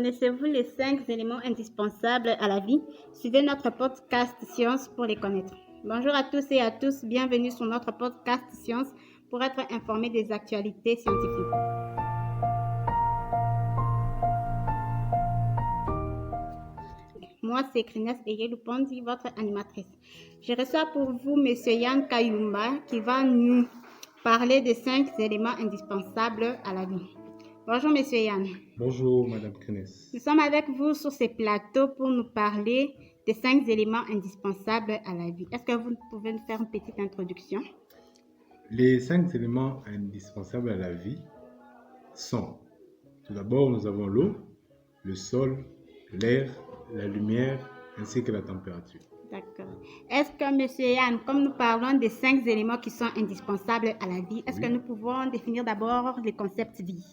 Connaissez-vous les 5 éléments indispensables à la vie? Suivez notre podcast Science pour les connaître. Bonjour à tous et à tous, bienvenue sur notre podcast Science pour être informés des actualités scientifiques. Moi, c'est Krines Eyelupondi, votre animatrice. Je reçois pour vous M. Yann Kayumba qui va nous parler des 5 éléments indispensables à la vie. Bonjour, M. Yann. Bonjour, Madame Krines. Nous sommes avec vous sur ces plateaux pour nous parler des 5 éléments indispensables à la vie. Est-ce que vous pouvez nous faire une petite introduction? Les 5 éléments indispensables à la vie sont, tout d'abord, nous avons l'eau, le sol, l'air, la lumière, ainsi que la température. D'accord. Est-ce que, M. Yann, comme nous parlons des 5 éléments qui sont indispensables à la vie, est-ce que nous pouvons définir d'abord le concept vie?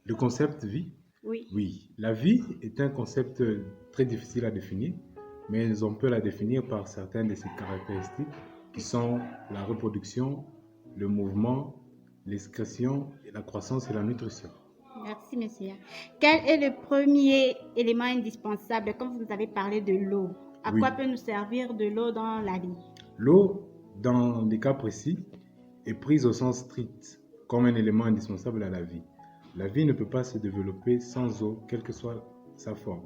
Le concept vie? Oui. Oui. La vie est un concept très difficile à définir, mais on peut la définir par certaines de ses caractéristiques qui sont la reproduction, le mouvement, l'excrétion, la croissance et la nutrition. Merci, monsieur. Quel est le premier élément indispensable, comme vous nous avez parlé de l'eau? À quoi peut nous servir de l'eau dans la vie? L'eau, dans des cas précis, est prise au sens strict comme un élément indispensable à la vie. La vie ne peut pas se développer sans eau, quelle que soit sa forme.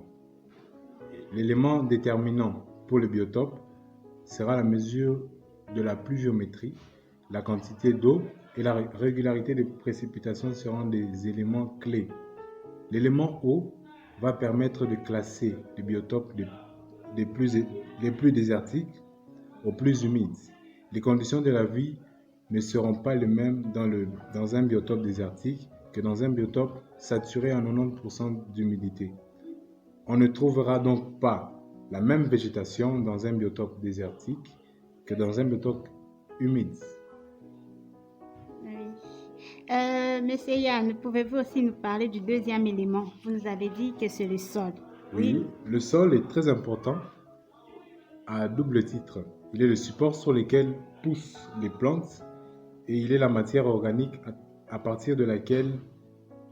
L'élément déterminant pour le biotope sera la mesure de la pluviométrie, la quantité d'eau et la régularité des précipitations seront des éléments clés. L'élément eau va permettre de classer les biotopes des plus désertiques aux plus humides. Les conditions de la vie ne seront pas les mêmes dans un biotope désertique que dans un biotope saturé à 90% d'humidité. On ne trouvera donc pas la même végétation dans un biotope désertique que dans un biotope humide. Monsieur Yann, pouvez-vous aussi nous parler du deuxième élément? Vous nous avez dit que c'est le sol. Oui, le sol est très important à double titre. Il est le support sur lequel poussent les plantes et il est la matière organique à partir de laquelle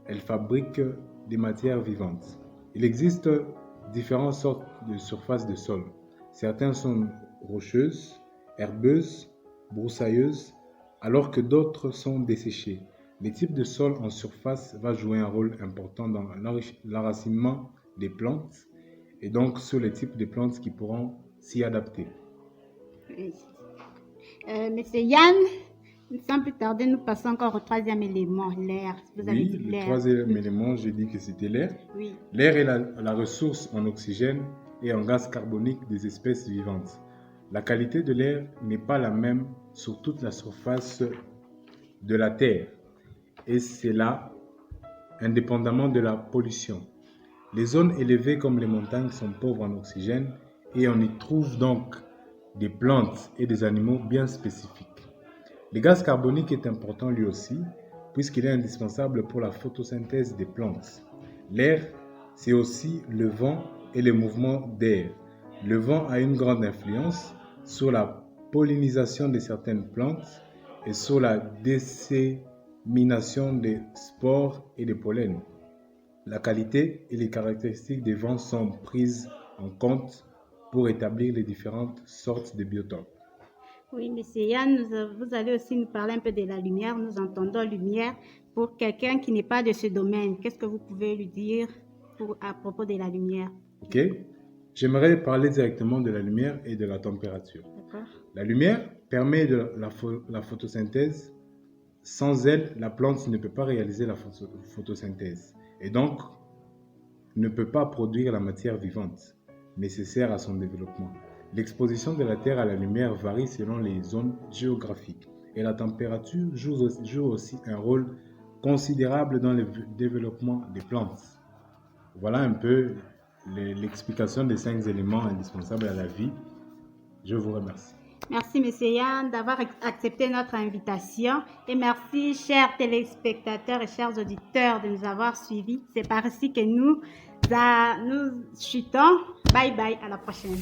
elles fabriquent des matières vivantes. Il existe différentes sortes de surfaces de sol. Certaines sont rocheuses, herbeuses, broussailleuses, alors que d'autres sont desséchées. Les types de sol en surface vont jouer un rôle important dans l'enracinement des plantes et donc sur les types de plantes qui pourront s'y adapter. Oui. Monsieur Yann, sans plus tarder, nous passons encore au troisième élément, l'air. Vous avez dit l'air. Le troisième élément, j'ai dit que c'était l'air. Oui. L'air est la ressource en oxygène et en gaz carbonique des espèces vivantes. La qualité de l'air n'est pas la même sur toute la surface de la Terre et c'est là indépendamment de la pollution. Les zones élevées comme les montagnes sont pauvres en oxygène et on y trouve donc des plantes et des animaux bien spécifiques. Le gaz carbonique est important lui aussi puisqu'il est indispensable pour la photosynthèse des plantes. L'air, c'est aussi le vent et le mouvement d'air. Le vent a une grande influence sur la pollinisation de certaines plantes et sur la dissémination des spores et des pollens. La qualité et les caractéristiques des vents sont prises en compte pour établir les différentes sortes de biotopes. Oui, monsieur Yann, vous allez aussi nous parler un peu de la lumière. Nous entendons lumière. Pour quelqu'un qui n'est pas de ce domaine, qu'est-ce que vous pouvez lui dire à propos de la lumière? Ok. J'aimerais parler directement de la lumière et de la température. D'accord. La lumière permet de la photosynthèse. Sans elle, la plante ne peut pas réaliser la photosynthèse et donc ne peut pas produire la matière vivante nécessaire à son développement. L'exposition de la Terre à la lumière varie selon les zones géographiques et la température joue aussi un rôle considérable dans le développement des plantes. Voilà un peu l'explication des 5 éléments indispensables à la vie. Je vous remercie. Merci, M. Yann, d'avoir accepté notre invitation. Et merci, chers téléspectateurs et chers auditeurs, de nous avoir suivis. C'est par ici que nous chutons. Bye bye, à la prochaine.